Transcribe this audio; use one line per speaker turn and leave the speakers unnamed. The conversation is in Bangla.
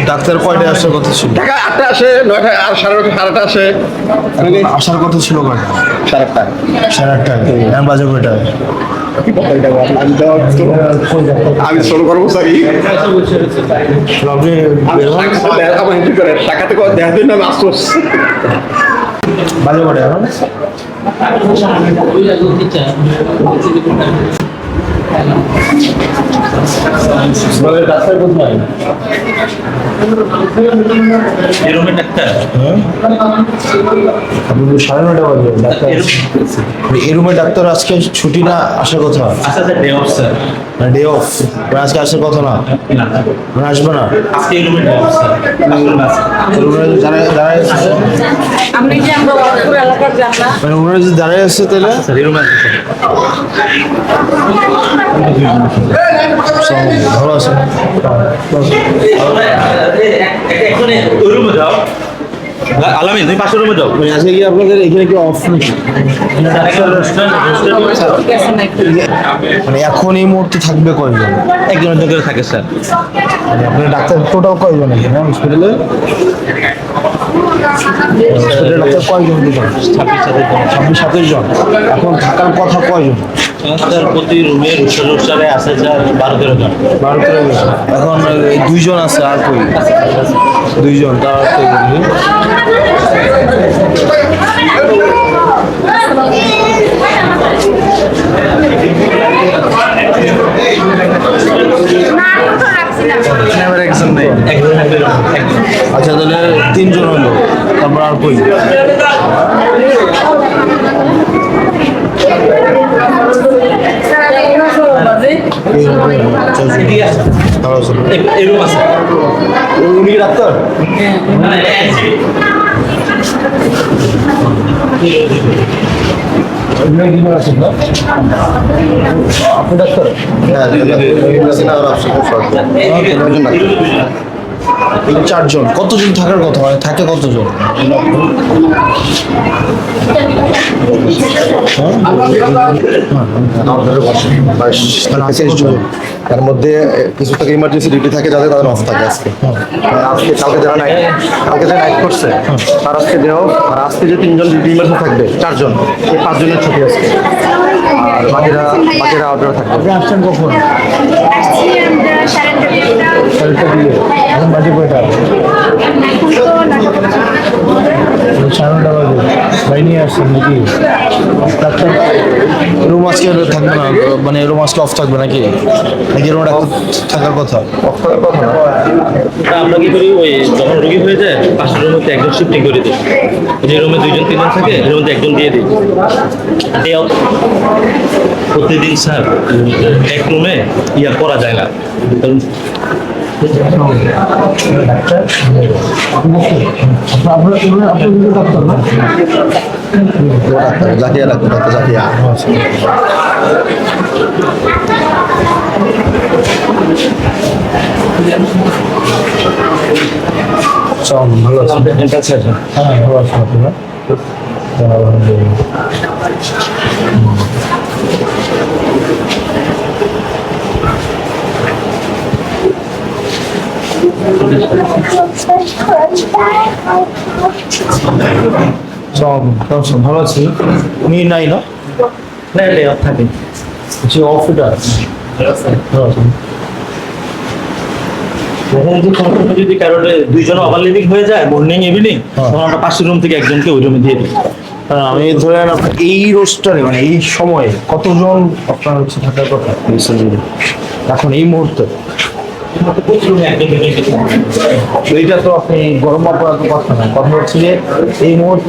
ডাক্তার কয়টায় আসার কথা ছিল?
ঢাকা 8টা আসে, 9টা আর 9:30 8:30 আসে।
আসার কথা ছিল কয়টা?
8:30।
8:30টায়। এখন বাজে কয়টায়?
আমি ছোট কর্মচারী,
আপনি বের হন।
টাকাতে দেখা দিন না আফসোস।
বাজে কয়টায় এখন? ডাক্তার কোথায়?
এরকমের ডাক্তার
আপনি 9:30 বাজে ডাক্তার। এই রুমে ডাক্তার আজকে ছুটি না, আসার কথা?
আচ্ছা sir, day of sir.
Day of, আজকে আসার কথা না, আসবে না।
আজকে এই রুমে ডে অফ স্যার।
রুমে যারা যারা এসেছে,
আপনি যে আমরা ওয়ার্কপুর এলাকার জানা
মানে ওনারা যদি দাঁড়ায় আসছে তাহলে
স্যার এই রুমে আছে স্যার।
ভালো আছে।
এখন ওই রুমে যাও। আলামিন, তুমি পাশের রুমে যাও।
মানে আজকে কি আপনাদের এখানে কি অফ নাকি? মানে এখন এই মুহূর্তে থাকবে কয়জন?
একজন একজন করে থাকে স্যার।
মানে আপনার ডাক্তার টোটাল কয়জন এখানে হসপিটালে? হসপিটালে ডাক্তার কয়জন দিবেন? 26-27 জন। এখন থাকার কথা কয়জন?
স্যার প্রতি রুমে রুসারে আছে স্যার 12-13 জন।
12-13 জন। এখন এই 2 জন আছে, আর কই? 2 জন, তার তো একজন নেই। আচ্ছা, তাহলে 3 জন হলো, তারপর আর কই?
এই রুম আছে।
উনি কি ডাক্তার? আপনি ডাক্তার? এই 4 জন। কতজন থাকার কথা? মানে থাকে কতজন?
তার মধ্যে কিছু টাকা ইমার্জেন্সি ডিউটি থাকে, যাদের তাদের অফ থাকে আজকে। আজকে কালকে যারা নাইট করছে তার আজকে দেও, আর আজকে যে 3 জন ডিউটি ইমার্জেন্সি থাকবে, 4 জন, এই 5 জনের ছুটি আজকে। আর বাকিরা আউটডোরে থাকবে।
আপনি আসছেন কখন?
আসছি আমরা 8:30
সাড়ে দিয়ে। এখন বাজে কয়টা?
এখন তো
9:30 বাজে। ভাই নিয়ে আসছেন নাকি ডাক্তার? রুম আজকে থাকবে না, মানে রুম আজকে অফ থাকবে নাকি? নাকি রুম ডাক্তার থাকার কথা?
আমরা কি করি, ওই যখন রোগী হয়ে যায় পাশের রুমে একজন শিফটিং করে দিই। যে রুমে 2 জন 3 জন থাকে এর মধ্যে একজন দিয়ে দিই। ডে অফ প্রতিদিন স্যার এক রুমে ইয়া করা যায় না।
ডাক্তার? আপনার ডাক্তার না?
জাকিয়া ডাক্তার, জাকিয়া।
ভালো আছে। হ্যাঁ, ভালো আছে আপনারা? ভালো আছি। উনি নাই না?
না ডে অফ থাকে।
যে অফিটা
যদি কারণে 2 জন ওভারলিভিং হয়ে যায় মর্নিং ইভিনিং, তখন আমরা পাশের রুম থেকে একজনকে ওই রুমে দিয়ে দিই।
আমি ধরেন আপনার এই রোস্টারে, মানে এই সময়ে কতজন আপনার হচ্ছে থাকার কথা এখন এই মুহূর্তে? এইটা তো আপনি গরম মাপার কথা না, কথা হচ্ছে যে এই মুহূর্তে